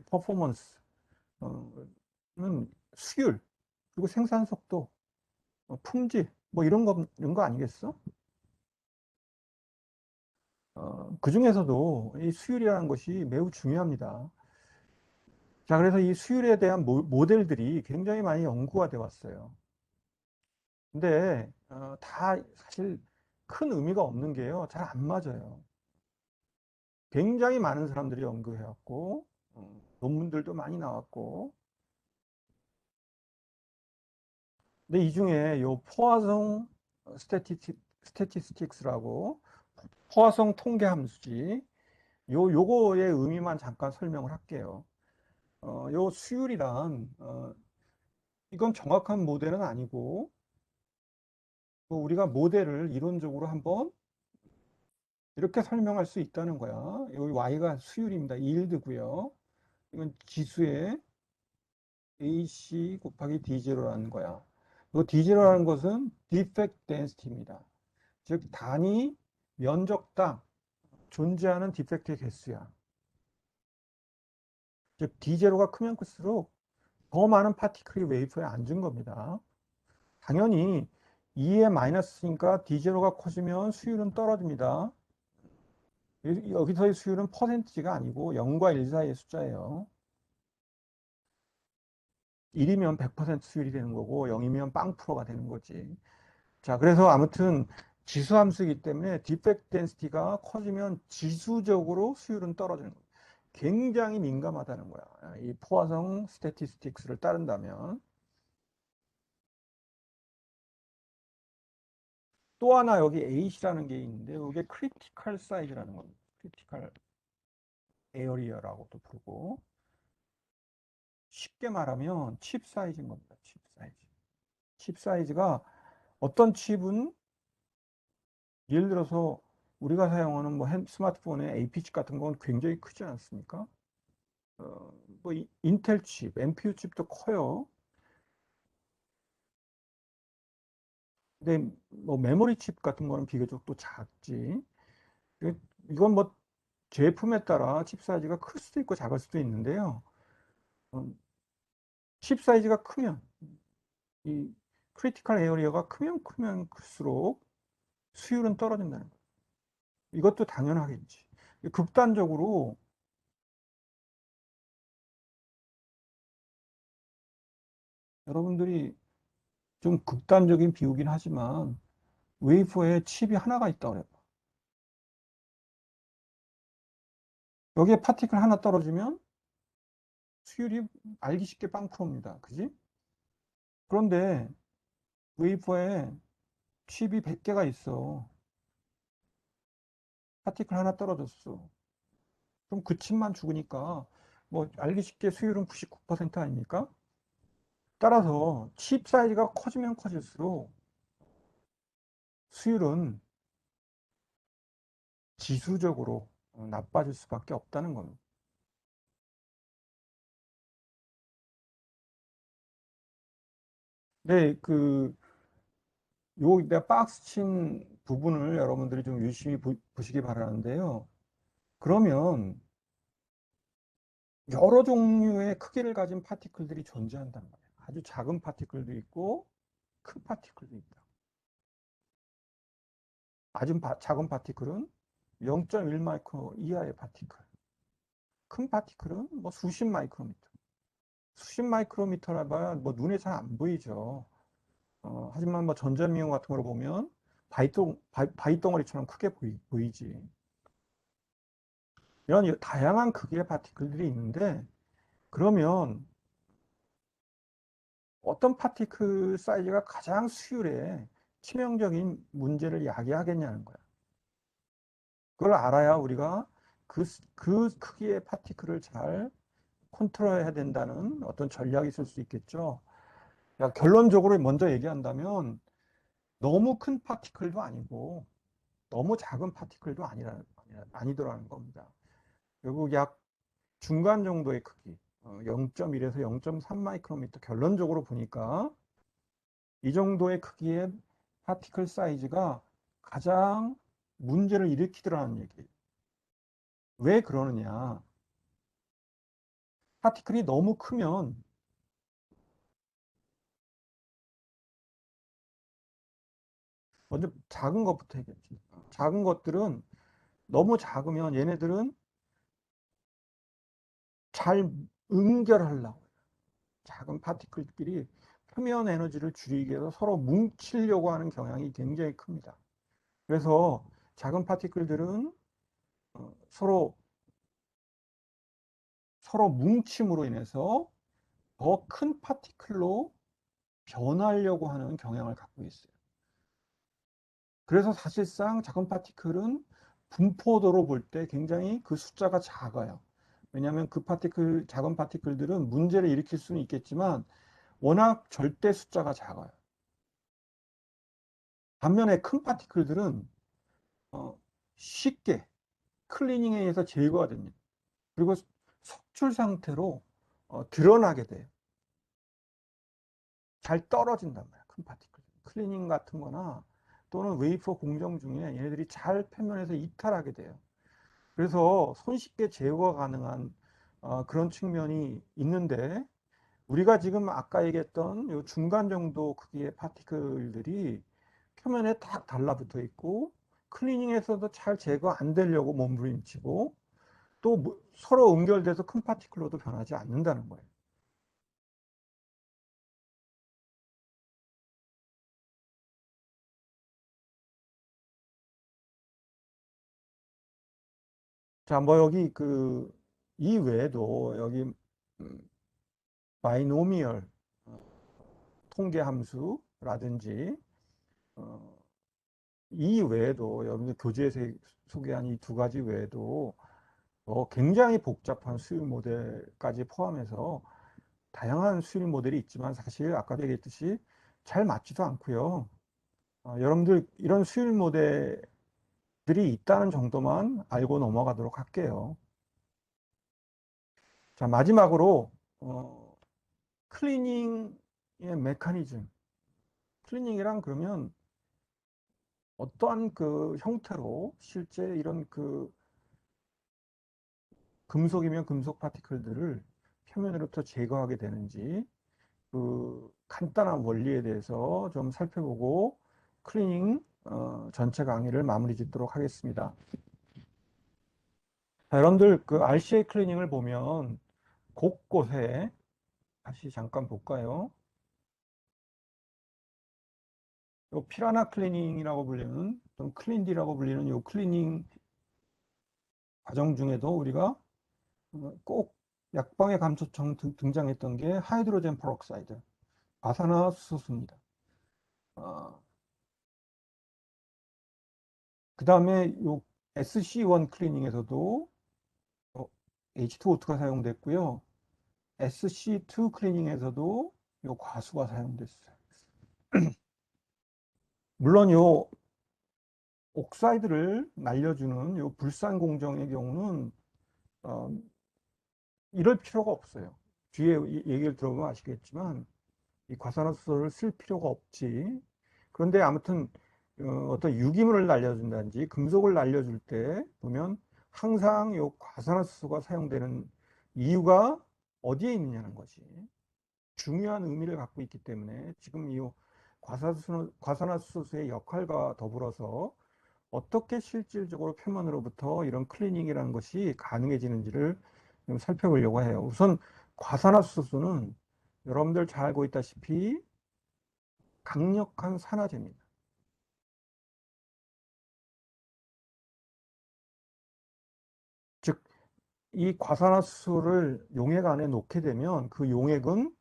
퍼포먼스는 수율 그리고 생산 속도, 품질 뭐 이런 거 아니겠어? 그 중에서도 이 수율이라는 것이 매우 중요합니다. 자, 그래서 이 수율에 대한 모델들이 굉장히 많이 연구가 되어 왔어요. 근데 다 사실 큰 의미가 없는 게요. 잘 안 맞아요. 굉장히 많은 사람들이 연구해왔고 논문들도 많이 나왔고 근데 이 중에 요 포화성 스태티스틱스라고 포화성 통계 함수지 요거의 의미만 잠깐 설명을 할게요. 요 수율이란 이건 정확한 모델은 아니고 또 우리가 모델을 이론적으로 한번 이렇게 설명할 수 있다는 거야. 여기 y가 수율입니다. yield고요. 이건 지수의 AC 곱하기 D0라는 거야. 이 D0라는 것은 defect density입니다. 즉 단위 면적당 존재하는 디펙트의 개수야. 즉 D0가 크면 클수록 더 많은 파티클이 웨이퍼에 앉은 겁니다. 당연히 2의 마이너스니까 D0가 커지면 수율은 떨어집니다. 여기서의 수율은 퍼센티지가 아니고 0과 1 사이의 숫자예요. 1이면 100% 수율이 되는 거고 0이면 빵프로가 되는 거지. 자, 그래서 아무튼 지수함수이기 때문에 디펙트 덴시티가 커지면 지수적으로 수율은 떨어지는 거예요. 굉장히 민감하다는 거야. 이 포화성 스태티스틱스를 따른다면. 또 하나 여기 H라는 게 있는데 이게 크리티컬 사이즈라는 겁니다. 크리티컬 에어리어라고도 부르고 쉽게 말하면 칩 사이즈인 겁니다. 칩 사이즈. 칩 사이즈가 어떤 칩은 예를 들어서 우리가 사용하는 뭐 스마트폰의 AP칩 같은 건 굉장히 크지 않습니까? 뭐 인텔 칩, NPU 칩도 커요. 근데 뭐 메모리 칩 같은 거는 비교적 또 작지. 이건 뭐 제품에 따라 칩 사이즈가 클 수도 있고 작을 수도 있는데요. 어, 칩 사이즈가 크면 이 크리티컬 에어리어가 크면 클수록 수율은 떨어진다는 거예요. 이것도 당연하겠지. 극단적으로 여러분들이 좀 극단적인 비유긴 하지만 웨이퍼에 칩이 하나가 있다 그래요. 여기에 파티클 하나 떨어지면 수율이 알기 쉽게 빵프로입니다. 그지? 그런데 웨이퍼에 칩이 100개가 있어. 파티클 하나 떨어졌어. 그럼 그 칩만 죽으니까 뭐 알기 쉽게 수율은 99% 아닙니까? 따라서 칩 사이즈가 커지면 커질수록 수율은 지수적으로 나빠질 수밖에 없다는 겁니다. 네, 내가 박스 친 부분을 여러분들이 좀 유심히 보시기 바라는데요. 그러면 여러 종류의 크기를 가진 파티클들이 존재한단 말이에요. 아주 작은 파티클도 있고 큰 파티클도 있다. 아주 작은 파티클은 0.1 마이크로 이하의 파티클. 큰 파티클은 뭐 수십 마이크로미터. 수십 마이크로미터라 봐야 뭐 눈에 잘 안 보이죠. 하지만 뭐 전자미용 같은 걸 보면 바위 덩어리처럼 크게 보이지. 이런 다양한 크기의 파티클들이 있는데, 그러면 어떤 파티클 사이즈가 가장 수율에 치명적인 문제를 야기하겠냐는 거야. 그걸 알아야 우리가 그 크기의 파티클을 잘 컨트롤해야 된다는 어떤 전략이 있을 수 있겠죠. 결론적으로 먼저 얘기한다면 너무 큰 파티클도 아니고 너무 작은 파티클도 아니더라는 겁니다. 결국 약 중간 정도의 크기, 0.1에서 0.3 마이크로미터, 결론적으로 보니까 이 정도의 크기의 파티클 사이즈가 가장 문제를 일으키더라는 얘기예요. 왜 그러느냐? 파티클이 너무 크면, 먼저 작은 것부터 얘기했지. 작은 것들은 너무 작으면 얘네들은 잘 응결하려고 해요. 작은 파티클끼리 표면 에너지를 줄이기 위해서 서로 뭉치려고 하는 경향이 굉장히 큽니다. 그래서 작은 파티클들은 서로 뭉침으로 인해서 더 큰 파티클로 변하려고 하는 경향을 갖고 있어요. 그래서 사실상 작은 파티클은 분포도로 볼 때 굉장히 그 숫자가 작아요. 왜냐하면 작은 파티클들은 문제를 일으킬 수는 있겠지만 워낙 절대 숫자가 작아요. 반면에 큰 파티클들은 쉽게 클리닝에 의해서 제거가 됩니다. 그리고 석출 상태로 드러나게 돼요. 잘 떨어진단 말이야, 큰 파티클. 클리닝 같은 거나 또는 웨이퍼 공정 중에 얘네들이 잘 표면에서 이탈하게 돼요. 그래서 손쉽게 제거가 가능한 그런 측면이 있는데, 우리가 지금 아까 얘기했던 요 중간 정도 크기의 파티클들이 표면에 딱 달라붙어 있고 클리닝에서도 잘 제거 안 되려고 몸부림치고 또 서로 응결돼서 큰 파티클로도 변하지 않는다는 거예요. 자, 뭐 여기 이 외에도 여기 바이노미얼 통계 함수라든지 어, 이 외에도 여러분들 교재에서 소개한 이 두 가지 외에도 굉장히 복잡한 수익 모델까지 포함해서 다양한 수익 모델이 있지만 사실 아까도 얘기했듯이 잘 맞지도 않고요. 여러분들 이런 수익 모델들이 있다는 정도만 알고 넘어가도록 할게요. 자, 마지막으로 클리닝의 메커니즘. 클리닝이란 그러면 어떠한 그 형태로 실제 이런 금속이면 금속 파티클들을 표면으로부터 제거하게 되는지 간단한 원리에 대해서 좀 살펴보고 클리닝 전체 강의를 마무리 짓도록 하겠습니다. 자, 여러분들 RCA 클리닝을 보면 곳곳에 다시 잠깐 볼까요? 요 피라나 클리닝이라고 불리는 또는 클린디라고 불리는 요 클리닝 과정 중에도 우리가 꼭 약방의 감초처럼 등장했던 게 하이드로젠 페록사이드, 과산화수소입니다. 그 다음에 요 SC1 클리닝에서도 H2O2가 사용됐고요. SC2 클리닝에서도 요 과수가 사용됐어요. 물론 요 옥사이드를 날려주는 요 불산 공정의 경우는 어, 이럴 필요가 없어요. 뒤에 얘기를 들어보면 아시겠지만 이 과산화수소를 쓸 필요가 없지. 그런데 아무튼 어떤 유기물을 날려준다든지 금속을 날려줄 때 보면 항상 이 과산화수소가 사용되는 이유가 어디에 있느냐는 거지. 중요한 의미를 갖고 있기 때문에 지금 이 과산화수소의 역할과 더불어서 어떻게 실질적으로 표면으로부터 이런 클리닝이라는 것이 가능해지는지를 좀 살펴보려고 해요. 우선 과산화수소는 여러분들 잘 알고 있다시피 강력한 산화제입니다. 즉, 이 과산화수소를 용액 안에 놓게 되면 그 용액은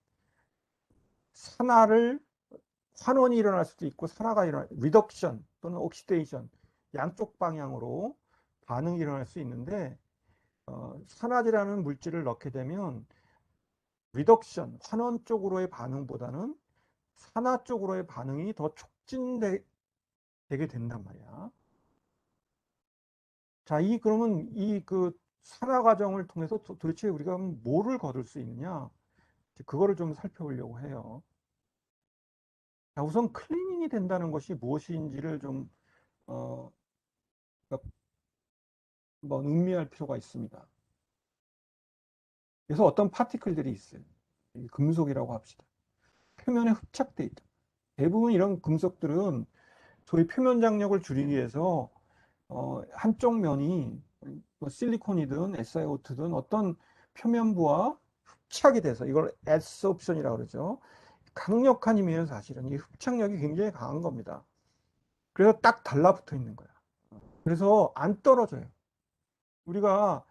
산화를 환원이 일어날 수도 있고 산화가 일어날 리덕션 또는 옥시데이션 양쪽 방향으로 반응이 일어날 수 있는데 산화제라는 물질을 넣게 되면 리덕션 환원 쪽으로의 반응보다는 산화 쪽으로의 반응이 더 촉진되게 된단 말이야. 자, 그러면 그 산화 과정을 통해서 도대체 우리가 뭐를 거둘 수 있느냐? 그거를 좀 살펴보려고 해요. 자, 우선 클리닝이 된다는 것이 무엇인지를 좀 어, 한번 음미할 필요가 있습니다. 그래서 어떤 파티클들이 있어요. 금속이라고 합시다. 표면에 흡착돼 있다. 대부분 이런 금속들은 소위 표면 장력을 줄이기 위해서 한쪽 면이 뭐 실리콘이든 SiO2든 어떤 표면부와 흡착이 돼서 이걸 애sorption이라고 그러죠. 강력한 힘이에요, 사실은. 이 흡착력이 굉장히 강한 겁니다. 그래서 딱 달라붙어 있는 거야. 그래서 안 떨어져요. 우리가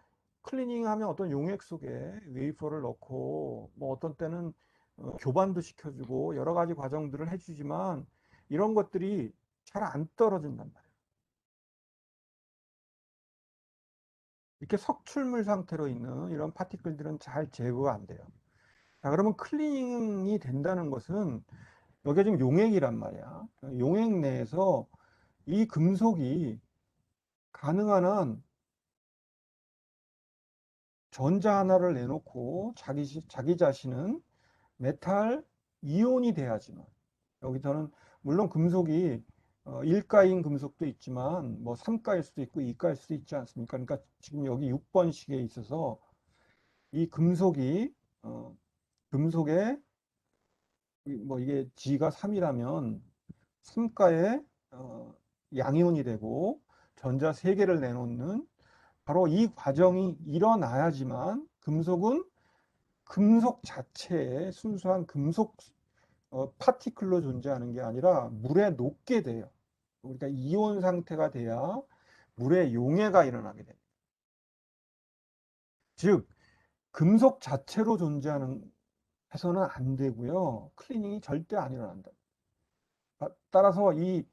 클리닝 하면 어떤 용액 속에 웨이퍼를 넣고 뭐 어떤 때는 교반도 시켜주고 여러 가지 과정들을 해주지만 이런 것들이 잘 안 떨어진단 말이에요. 이렇게 석출물 상태로 있는 이런 파티클들은 잘 제거가 안 돼요. 자, 그러면 클리닝이 된다는 것은 여기가 지금 용액이란 말이야. 용액 내에서 이 금속이 가능한 한 전자 하나를 내놓고 자기 자신은 메탈 이온이 돼야지만 여기서는 물론 금속이 1가인 금속도 있지만 뭐 3가일 수도 있고 2가일 수도 있지 않습니까? 그러니까 지금 여기 6번식에 있어서 이 금속이 금속에 뭐 이게 G가 3이라면 3가에 양이온이 되고 전자 3개를 내놓는 바로 이 과정이 일어나야지만 금속은 금속 자체에 순수한 금속 파티클로 존재하는 게 아니라 물에 녹게 돼요. 그러니까 이온 상태가 돼야 물의 용해가 일어나게 됩니다. 즉 금속 자체로 존재하는 해서는 안 되고요. 클리닝이 절대 안 일어난다. 따라서 이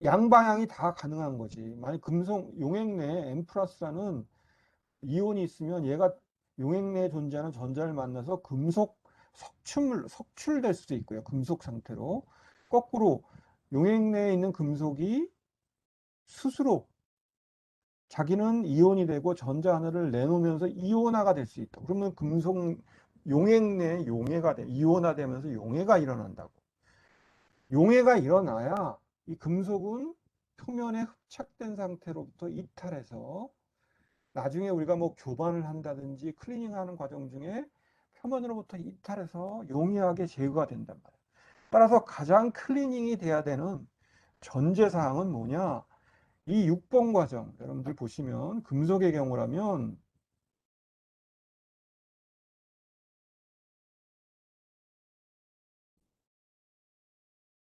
양방향이 다 가능한 거지. 만약 금속 용액 내에 M 플러스라는 이온이 있으면 얘가 용액 내에 존재하는 전자를 만나서 금속 석출될 수도 있고요. 금속 상태로. 거꾸로 용액 내에 있는 금속이 스스로 자기는 이온이 되고 전자 하나를 내놓으면서 이온화가 될 수 있다. 그러면 금속 용액 내에 용해가 돼. 이온화되면서 용해가 일어난다고. 용해가 일어나야 이 금속은 표면에 흡착된 상태로부터 이탈해서 나중에 우리가 뭐 교반을 한다든지 클리닝하는 과정 중에 표면으로부터 이탈해서 용이하게 제거가 된단 말이에요. 따라서 가장 클리닝이 돼야 되는 전제사항은 뭐냐? 이 6번 과정, 여러분들 보시면 금속의 경우라면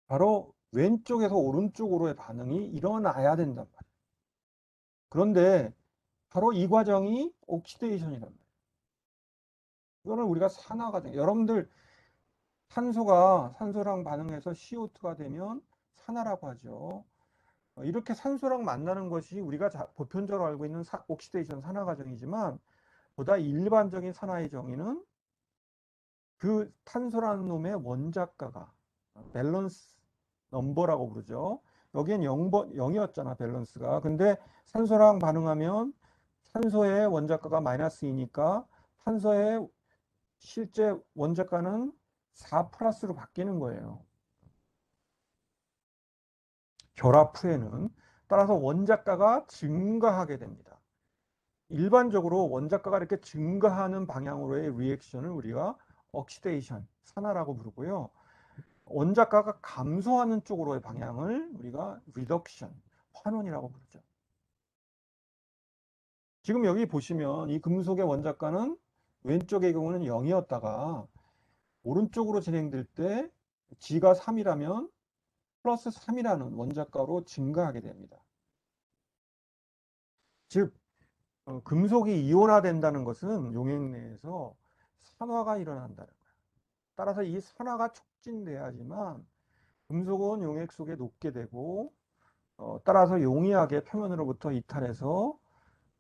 바로 왼쪽에서 오른쪽으로의 반응이 일어나야 된단 말이에요. 그런데 바로 이 과정이 옥시데이션이란 말이에요. 이거를 우리가 산화 과정, 여러분들 산소랑 반응해서 CO2가 되면 산화라고 하죠. 이렇게 산소랑 만나는 것이 우리가 보편적으로 알고 있는 옥시데이션 산화 과정이지만 보다 일반적인 산화의 정의는 그 탄소라는 놈의 원자가가 밸런스 넘버라고 부르죠. 여기엔 0이었잖아, 밸런스가. 근데 산소랑 반응하면 산소의 원자가가 마이너스 2니까 탄소의 실제 원자가는 4 플러스로 바뀌는 거예요. 결합 후에는. 따라서 원자가가 증가하게 됩니다. 일반적으로 원자가가 이렇게 증가하는 방향으로의 리액션을 우리가 옥시데이션, 산화라고 부르고요. 원자가가 감소하는 쪽으로의 방향을 우리가 리덕션, 환원이라고 부르죠. 지금 여기 보시면 이 금속의 원자가는 왼쪽의 경우는 0이었다가 오른쪽으로 진행될 때 G가 3이라면 플러스 3이라는 원자가로 증가하게 됩니다. 즉 금속이 이온화된다는 것은 용액 내에서 산화가 일어난다는 거예요. 따라서 이 산화가 촉진돼야지만 금속은 용액 속에 녹게 되고 따라서 용이하게 표면으로부터 이탈해서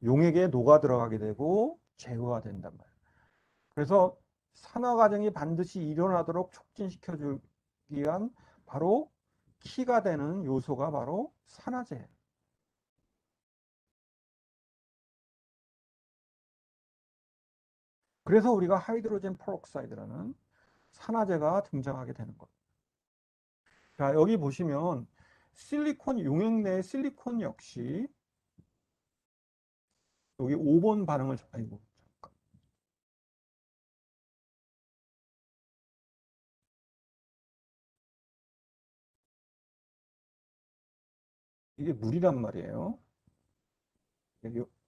용액에 녹아 들어가게 되고 제거가 된단 말이에요. 그래서 산화 과정이 반드시 일어나도록 촉진시켜주기 위한 바로 키가 되는 요소가 바로 산화제예요. 그래서 우리가 하이드로젠 페록사이드라는 산화제가 등장하게 되는 겁니다. 자, 여기 보시면 실리콘, 용액 내 실리콘 역시 여기 5번 반응을, 아이고, 잠깐. 이게 물이란 말이에요.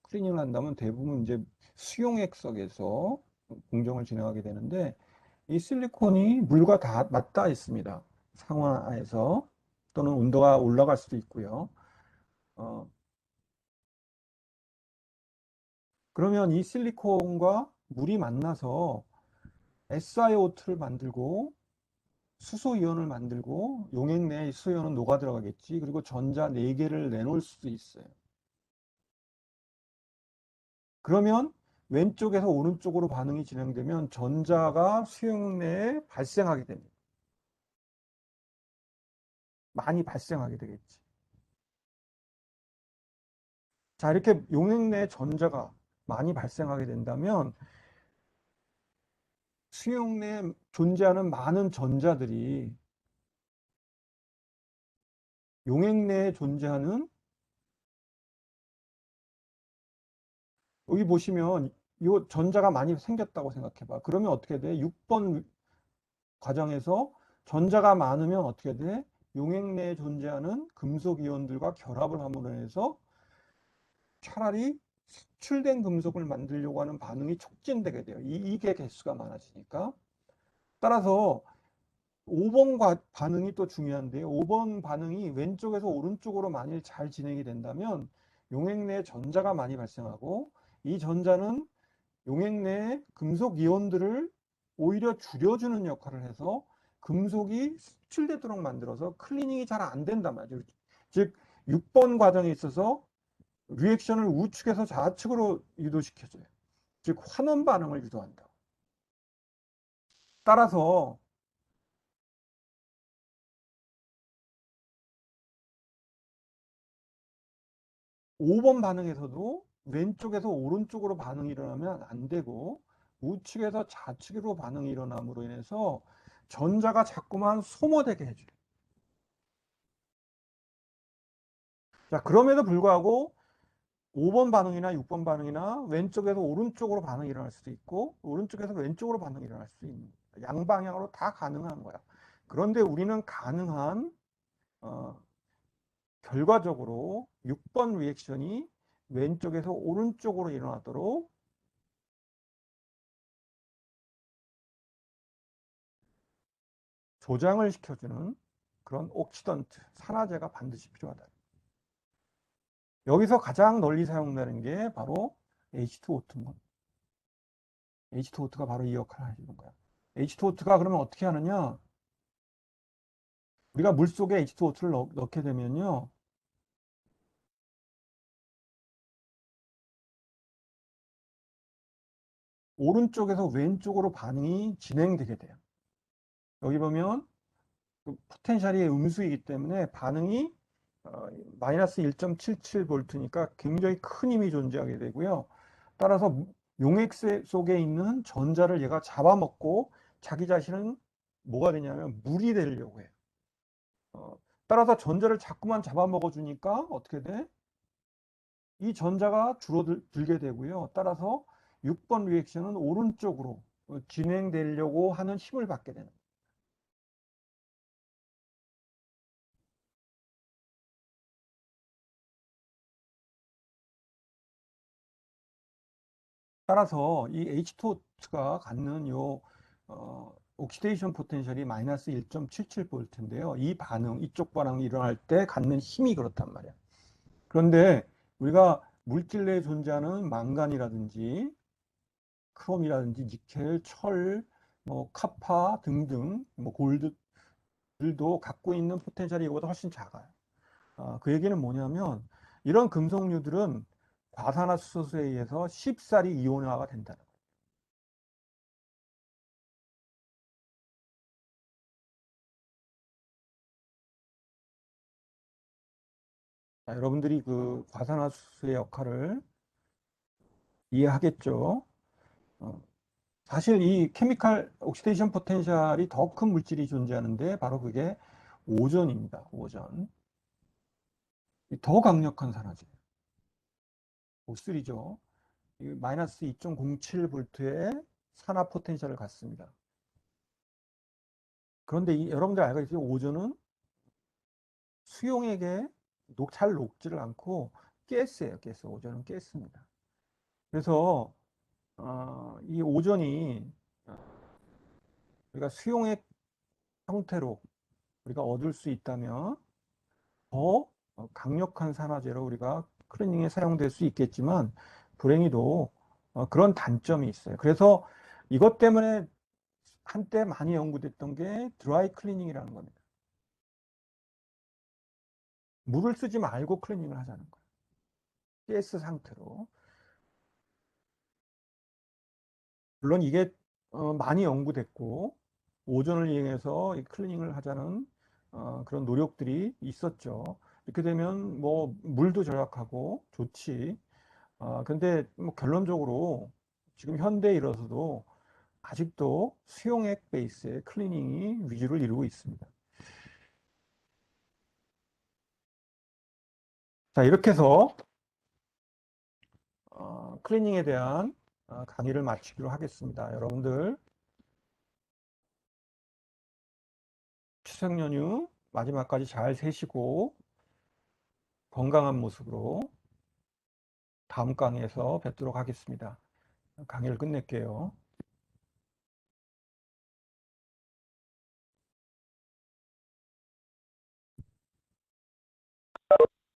클리닝을 한다면 대부분 이제 수용액석에서 공정을 진행하게 되는데 이 실리콘이 물과 다 맞닿아 있습니다. 상하에서 또는 온도가 올라갈 수도 있고요. 어, 그러면 이 실리콘과 물이 만나서 SiO2를 만들고 수소이온을 만들고 용액 내에 수소이온은 녹아 들어가겠지. 그리고 전자 4개를 내놓을 수도 있어요. 그러면 왼쪽에서 오른쪽으로 반응이 진행되면 전자가 수용 내에 발생하게 됩니다. 많이 발생하게 되겠지. 자, 이렇게 용액 내에 전자가 많이 발생하게 된다면 수용 내에 존재하는 많은 전자들이 용액 내에 존재하는, 여기 보시면 이 전자가 많이 생겼다고 생각해 봐. 그러면 어떻게 돼? 6번 과정에서 전자가 많으면 어떻게 돼? 용액 내에 존재하는 금속 이온들과 결합을 함으로 해서 차라리 색출된 금속을 만들려고 하는 반응이 촉진되게 돼요. 이게 개수가 많아지니까. 따라서 5번 반응이 또 중요한데요. 5번 반응이 왼쪽에서 오른쪽으로 만일 잘 진행이 된다면 용액 내에 전자가 많이 발생하고 이 전자는 용액 내에 금속 이온들을 오히려 줄여주는 역할을 해서 금속이 색출되도록 만들어서 클리닝이 잘 안 된단 말이죠. 즉 6번 과정에 있어서 리액션을 우측에서 좌측으로 유도시켜줘요. 즉 환원 반응을 유도한다. 따라서 5번 반응에서도 왼쪽에서 오른쪽으로 반응이 일어나면 안 되고 우측에서 좌측으로 반응이 일어남으로 인해서 전자가 자꾸만 소모되게 해줘요. 자, 그럼에도 불구하고 5번 반응이나 6번 반응이나 왼쪽에서 오른쪽으로 반응이 일어날 수도 있고 오른쪽에서 왼쪽으로 반응이 일어날 수도 있는 거야. 양방향으로 다 가능한 거야. 그런데 우리는 가능한 결과적으로 6번 리액션이 왼쪽에서 오른쪽으로 일어나도록 조장을 시켜주는 그런 옥시던트, 산화제가 반드시 필요하다. 여기서 가장 널리 사용되는 게 바로 H2O2입니다. H2O2가 바로 이 역할을 해주는 거야. H2O2가 그러면 어떻게 하느냐? 우리가 물속에 H2O2를 넣게 되면요. 오른쪽에서 왼쪽으로 반응이 진행되게 돼요. 여기 보면 그 포텐셜이 음수이기 때문에 반응이 마이너스 1.77V니까 굉장히 큰 힘이 존재하게 되고요. 따라서 용액 속에 있는 전자를 얘가 잡아먹고 자기 자신은 뭐가 되냐면 물이 되려고 해요. 따라서 전자를 자꾸만 잡아먹어 주니까 어떻게 돼? 이 전자가 줄어들게 되고요. 따라서 6번 리액션은 오른쪽으로 진행되려고 하는 힘을 받게 되는 거예요. 따라서 이 H2O2가 갖는 옥시데이션 포텐셜이 마이너스 1.77V인데요. 이 반응, 이쪽 반응이 일어날 때 갖는 힘이 그렇단 말이야. 그런데 우리가 물질 내에 존재하는 망간이라든지 크롬이라든지 니켈, 철, 뭐 카파 등등, 뭐 골드들도 갖고 있는 포텐셜이 이거보다 훨씬 작아요. 그 얘기는 뭐냐면 이런 금속류들은 과산화수소에 의해서 쉽사리 이온화가 된다는 거예요. 자, 여러분들이 그 과산화수소의 역할을 이해하겠죠? 어, 사실 이 케미칼 옥시데이션 포텐셜이 더 큰 물질이 존재하는데 바로 그게 오존입니다. 오존. 더 강력한 산화제. O3죠. 마이너스 2.07V의 산화 포텐셜을 갖습니다. 그런데 여러분들 알겠죠? 오존은 수용액에 잘 녹지를 않고 가스예요. 가스. 오존은 가스입니다. 그래서 이 오존이 우리가 수용액 형태로 우리가 얻을 수 있다면 더 강력한 산화제로 우리가 클리닝에 사용될 수 있겠지만 불행히도 그런 단점이 있어요. 그래서 이것 때문에 한때 많이 연구됐던 게 드라이 클리닝이라는 겁니다. 물을 쓰지 말고 클리닝을 하자는 거예요. 가스 상태로. 물론 이게 많이 연구됐고 오존을 이용해서 클리닝을 하자는 그런 노력들이 있었죠. 이렇게 되면 뭐 물도 절약하고 좋지. 근데 뭐 결론적으로 지금 현대에 이르러서도 아직도 수용액 베이스의 클리닝이 위주를 이루고 있습니다. 자, 이렇게 해서 클리닝에 대한 강의를 마치기로 하겠습니다. 여러분들 추석 연휴 마지막까지 잘 세시고 건강한 모습으로 다음 강의에서 뵙도록 하겠습니다. 강의를 끝낼게요.